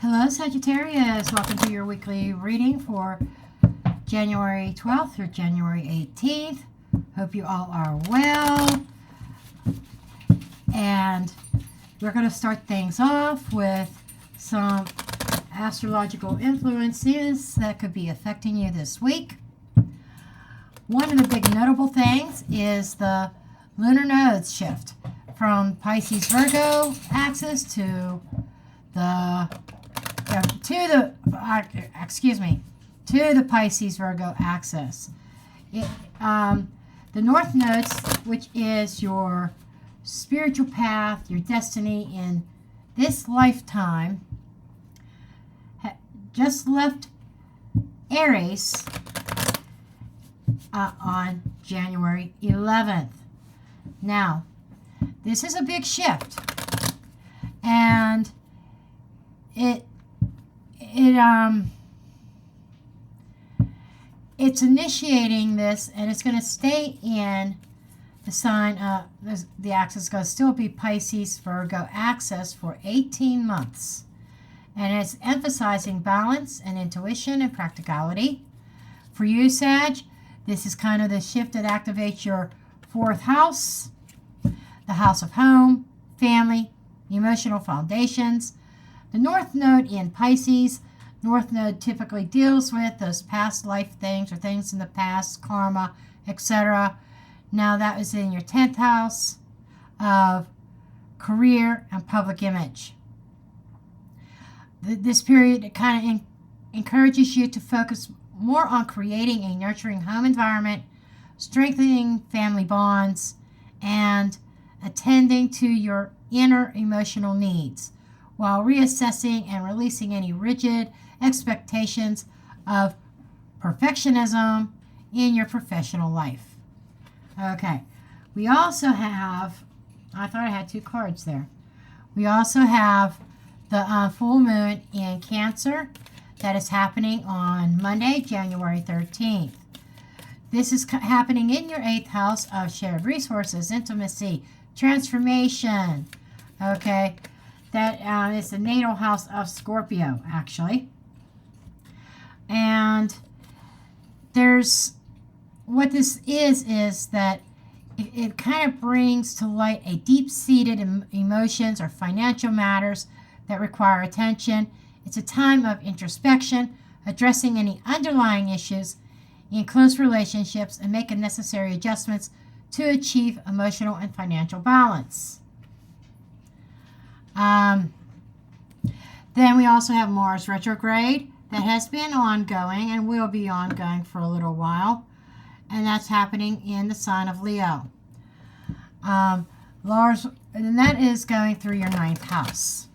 Hello, Sagittarius. Welcome to your weekly reading for January 12th through January 18th. Hope you all are well. And we're going to start things off with some astrological influences that could be affecting you this week. One of the big notable things is the lunar nodes shift from Pisces Virgo axis to the Pisces Virgo axis. The North nodes, which is your spiritual path, your destiny in this lifetime, just left Aries on January 11th. Now, this is a big shift, and it's initiating this, and it's going to stay in the sign of the axis. Is going to still be Pisces Virgo axis for 18 months, and it's emphasizing balance and intuition and practicality. For you, Sag, this is kind of the shift that activates your fourth house, the house of home, family, emotional foundations. The North Node in Pisces, North Node typically deals with those past life things or things in the past, karma, etc. Now that is in your 10th house of career and public image. This period, it kind of encourages you to focus more on creating a nurturing home environment, strengthening family bonds, and attending to your inner emotional needs, while reassessing and releasing any rigid expectations of perfectionism in your professional life. Okay, we also have, I thought I had two cards there. We also have the full moon in Cancer that is happening on Monday, January 13th. This is happening in your 8th house of shared resources, intimacy, transformation. Okay, that is the natal house of Scorpio, actually. And there's, what this is that it kind of brings to light a deep-seated emotions or financial matters that require attention. It's a time of introspection, addressing any underlying issues in close relationships and making necessary adjustments to achieve emotional and financial balance. Then we also have Mars retrograde that has been ongoing and will be ongoing for a little while, and that's happening in the sign of Leo. Mars, and that is going through your 9th house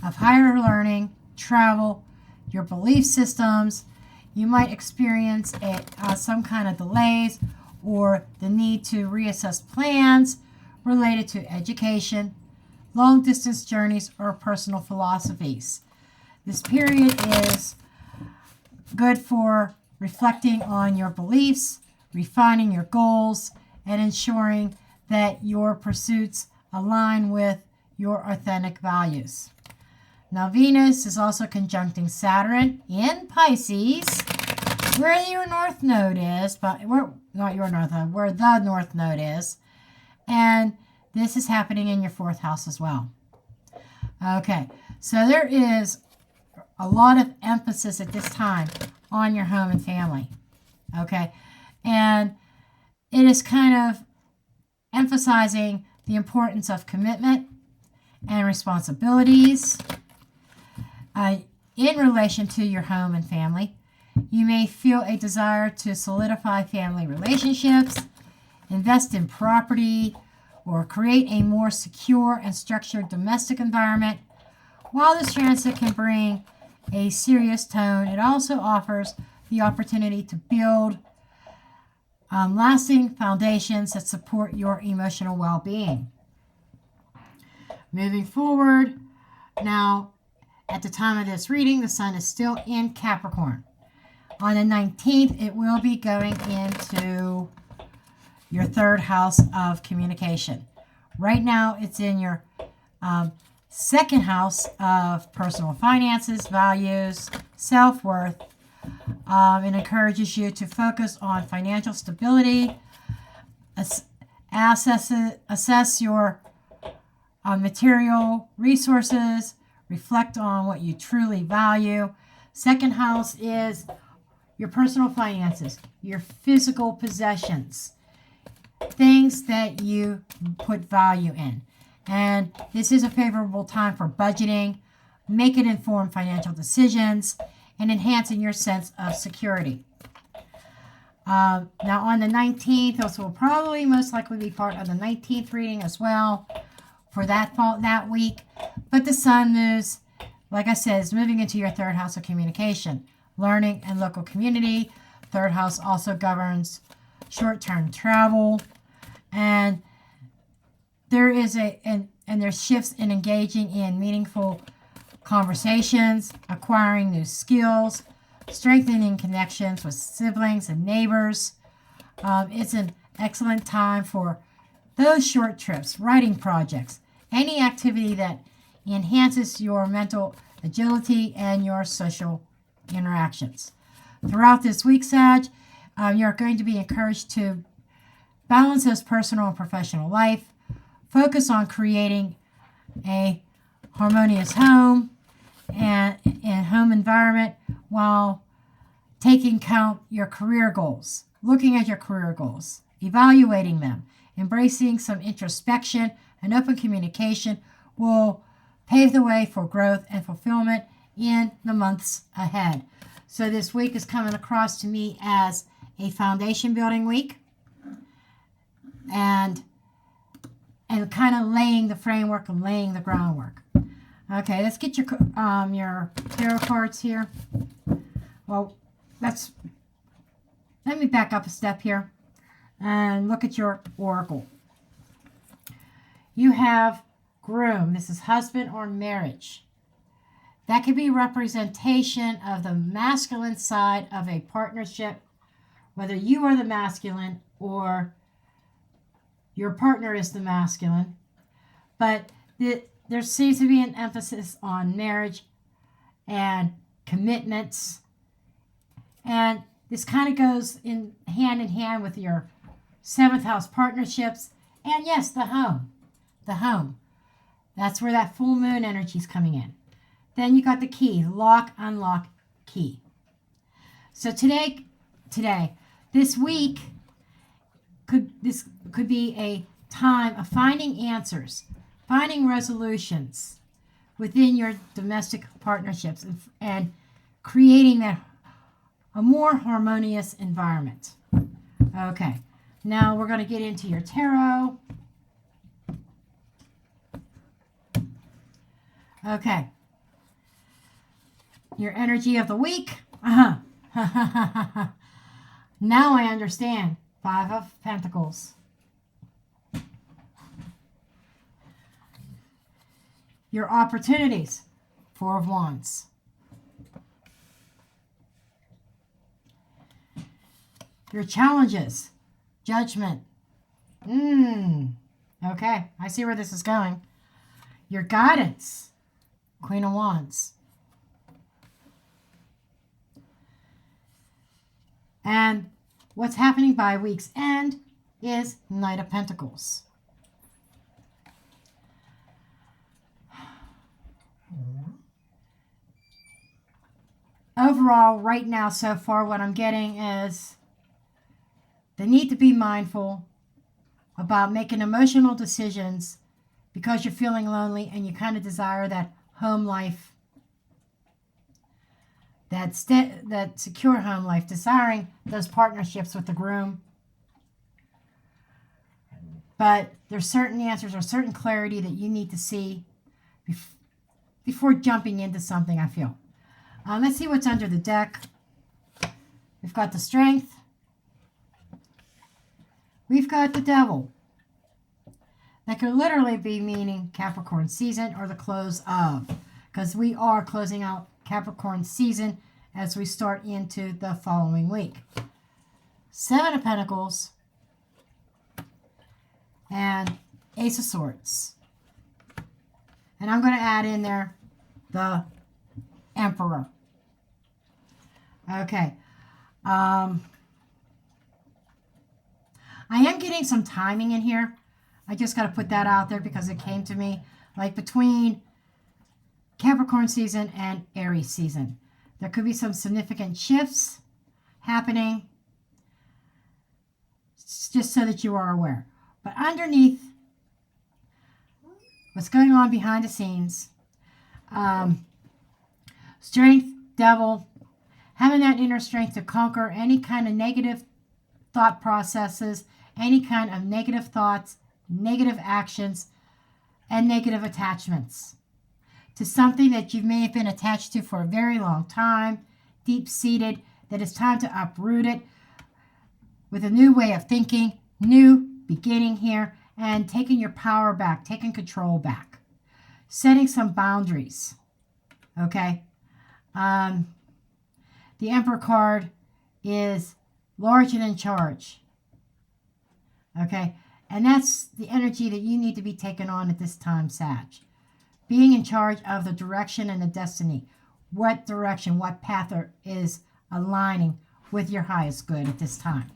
of higher learning, travel, your belief systems. You might experience some kind of delays or the need to reassess plans related to education, long distance journeys, or personal philosophies. This period is good for reflecting on your beliefs, refining your goals, and ensuring that your pursuits align with your authentic values. Now, Venus is also conjuncting Saturn in Pisces, where your North Node is, but not your North Node, where the North Node is. And this is happening in your 4th house as well. Okay, so there is a lot of emphasis at this time on your home and family. Okay, and it is kind of emphasizing the importance of commitment and responsibilities in relation to your home and family. You may feel a desire to solidify family relationships, invest in property, or create a more secure and structured domestic environment. While this transit can bring a serious tone, it also offers the opportunity to build lasting foundations that support your emotional well-being. Moving forward, now at the time of this reading, the sun is still in Capricorn. On the 19th, it will be going into your 3rd house of communication. Right now, it's in your Second house of personal finances, values, self-worth. It encourages you to focus on financial stability, assess your material resources, reflect on what you truly value. Second house is your personal finances, your physical possessions, things that you put value in. And this is a favorable time for budgeting, making informed financial decisions, and enhancing your sense of security. Now on the 19th, this will probably most likely be part of the 19th reading as well for that week. But the sun moves, like I said, is moving into your third house of communication, learning, and local community. Third house also governs short-term travel. And there is there's shifts in engaging in meaningful conversations, acquiring new skills, strengthening connections with siblings and neighbors. It's an excellent time for those short trips, writing projects, any activity that enhances your mental agility and your social interactions. Throughout this week, Sag, you're going to be encouraged to balance those personal and professional life, focus on creating a harmonious home and home environment while taking count your career goals, looking at your career goals, evaluating them, embracing some introspection and open communication will pave the way for growth and fulfillment in the months ahead. So this week is coming across to me as a foundation building week and kind of laying the framework and laying the groundwork. Okay, let's get your tarot cards here. Well, let me back up a step here and look at your oracle. You have groom. This is husband or marriage. That could be representation of the masculine side of a partnership, whether you are the masculine or your partner is the masculine. But there seems to be an emphasis on marriage and commitments. And this kind of goes in hand with your seventh house partnerships. And yes, the home. The home. That's where that full moon energy is coming in. Then you got the key, lock, unlock, key. So this week, this could be a time of finding answers, finding resolutions within your domestic partnerships and creating a more harmonious environment. Okay, now we're going to get into your tarot. Okay, your energy of the week. Now I understand. 5 of Pentacles. Your opportunities. 4 of Wands. Your challenges. Judgment. Okay, I see where this is going. Your guidance. Queen of Wands. And what's happening by week's end is Knight of Pentacles. Overall, right now, so far, what I'm getting is the need to be mindful about making emotional decisions because you're feeling lonely and you kind of desire that home life, that secure home life, desiring those partnerships with the groom. But there's certain answers or certain clarity that you need to see before jumping into something, I feel. Let's see what's under the deck. We've got the Strength. We've got the Devil. That could literally be meaning Capricorn season or the close of, because we are closing out Capricorn season as we start into the following week. 7 of Pentacles and Ace of Swords. And I'm going to add in there the Emperor. Okay. I am getting some timing in here. I just got to put that out there because it came to me like between Capricorn season and Aries season. There could be some significant shifts happening, just so that you are aware. But underneath what's going on behind the scenes, strength, devil, having that inner strength to conquer any kind of negative thought processes, any kind of negative thoughts, negative actions, and negative attachments to something that you may have been attached to for a very long time, deep-seated, that it's time to uproot it with a new way of thinking, new beginning here, and taking your power back, taking control back, setting some boundaries, okay? The Emperor card is large and in charge, okay? And that's the energy that you need to be taking on at this time, Sag. Being in charge of the direction and the destiny. What direction, what path is aligning with your highest good at this time.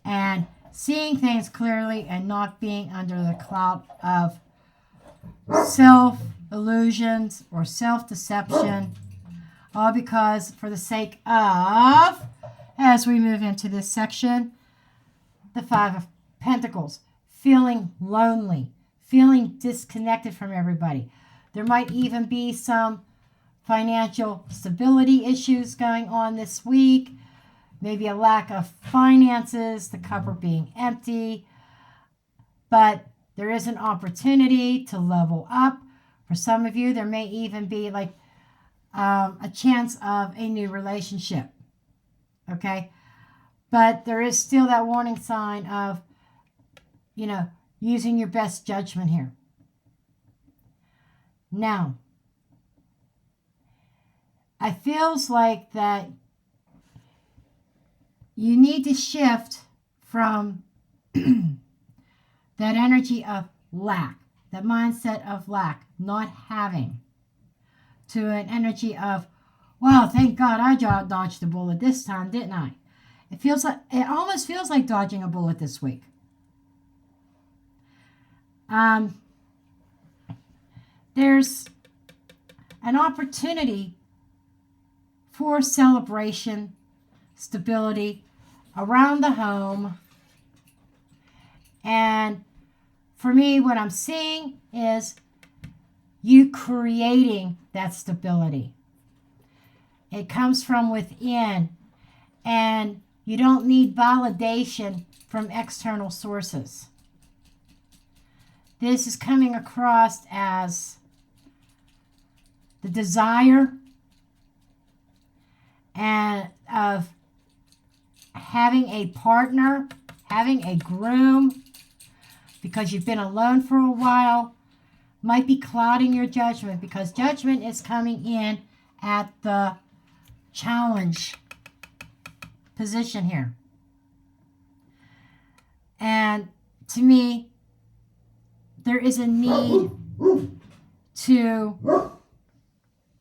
And seeing things clearly and not being under the cloud of self-illusions or self-deception. All because for the sake of, as we move into this section, the Five of Pentacles, feeling lonely, feeling disconnected from everybody. There might even be some financial stability issues going on this week. Maybe a lack of finances, the cupboard being empty. But there is an opportunity to level up. For some of you, there may even be like a chance of a new relationship. Okay? But there is still that warning sign of, using your best judgment here. Now, I feels like that you need to shift from that energy of lack, that mindset of lack, not having, to an energy of, well, thank God I dodged a bullet this time, didn't I? It almost feels like dodging a bullet this week. There's an opportunity for celebration, stability around the home. And for me, what I'm seeing is you creating that stability. It comes from within, and you don't need validation from external sources. This is coming across as the desire and of having a partner, having a groom, because you've been alone for a while, might be clouding your judgment, because judgment is coming in at the challenge position here. And to me, there is a need to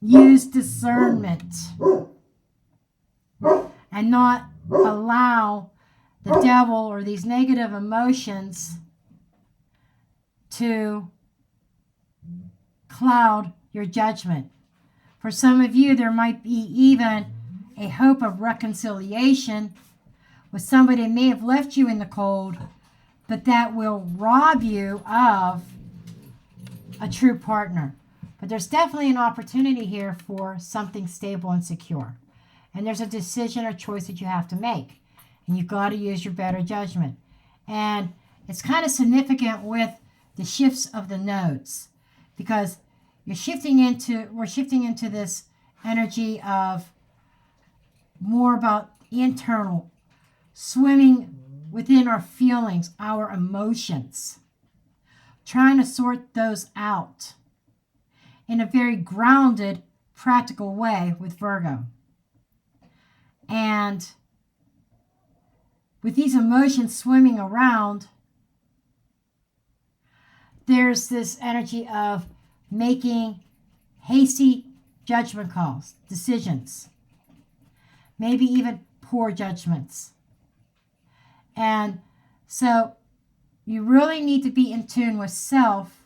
use discernment and not allow the devil or these negative emotions to cloud your judgment. For some of you, there might be even a hope of reconciliation with somebody that may have left you in the cold, but that will rob you of a true partner. But there's definitely an opportunity here for something stable and secure. And there's a decision or choice that you have to make. And you've got to use your better judgment. And it's kind of significant with the shifts of the nodes, because we're shifting into this energy of more about internal, swimming within our feelings, our emotions, trying to sort those out in a very grounded, practical way with Virgo. And with these emotions swimming around, there's this energy of making hasty judgment calls, decisions, maybe even poor judgments. And so you really need to be in tune with self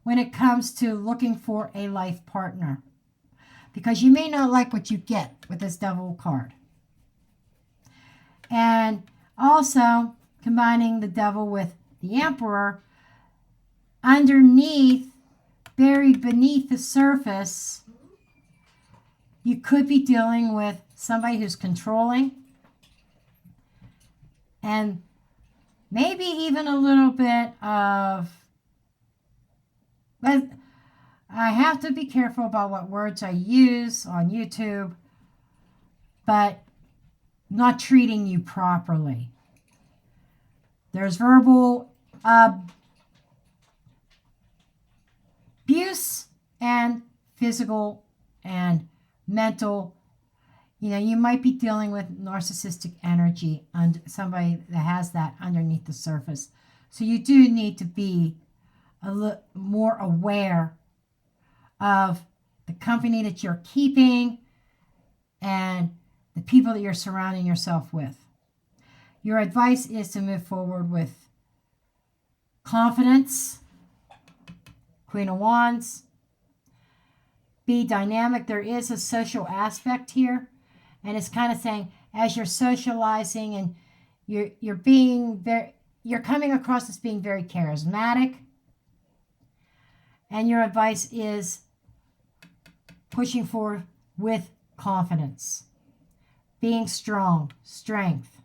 when it comes to looking for a life partner, because you may not like what you get with this Devil card. And also combining the Devil with the Emperor, underneath, buried beneath the surface, you could be dealing with somebody who's controlling and maybe even a little bit of, but I have to be careful about what words I use on YouTube, but not treating you properly. There's verbal abuse and physical and mental. You know, you might be dealing with narcissistic energy and somebody that has that underneath the surface. So you do need to be a little more aware of the company that you're keeping and the people that you're surrounding yourself with. Your advice is to move forward with confidence, Queen of Wands. Be dynamic. There is a social aspect here. And it's kind of saying, as you're socializing and you're coming across as being very charismatic. And your advice is pushing forward with confidence, being strong, strength.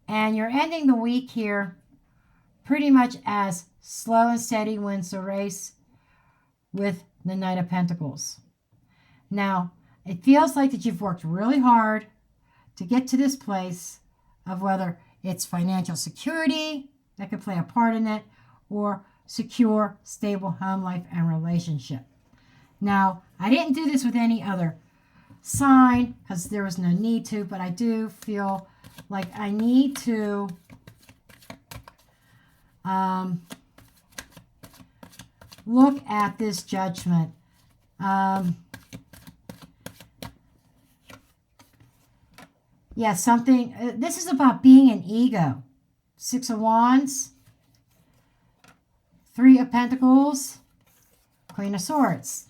And you're ending the week here pretty much as slow and steady wins the race with the Knight of Pentacles. Now, it feels like that you've worked really hard to get to this place of whether it's financial security that could play a part in it, or secure, stable home life and relationship. Now, I didn't do this with any other sign because there was no need to, but I do feel like I need to look at this judgment. Yeah, something, this is about being an ego. 6 of Wands, 3 of Pentacles, Queen of Swords.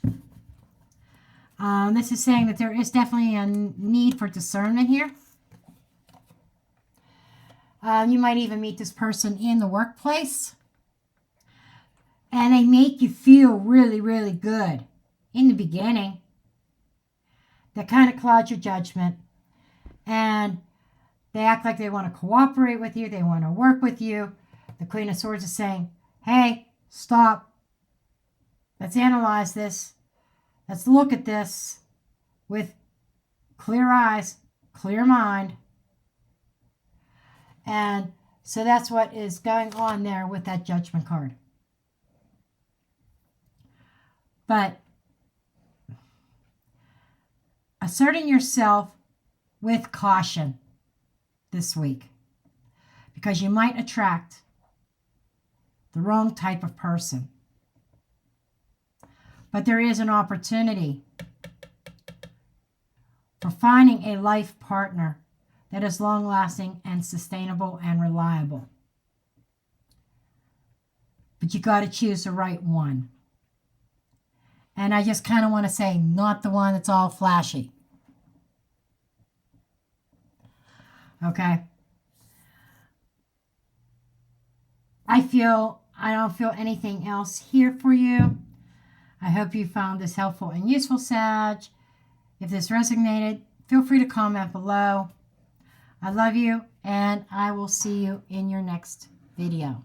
This is saying that there is definitely a need for discernment here. You might even meet this person in the workplace. And they make you feel really, really good in the beginning. That kind of clouds your judgment. And they act like they want to cooperate with you. They want to work with you. The Queen of Swords is saying, hey, stop. Let's analyze this. Let's look at this with clear eyes, clear mind. And so that's what is going on there with that Judgment card. But asserting yourself with caution this week, because you might attract the wrong type of person. But there is an opportunity for finding a life partner that is long-lasting and sustainable and reliable. But you got to choose the right one. And I just kind of want to say, not the one that's all flashy. Okay? I don't feel anything else here for you. I hope you found this helpful and useful, Sag. If this resonated, feel free to comment below. I love you, and I will see you in your next video.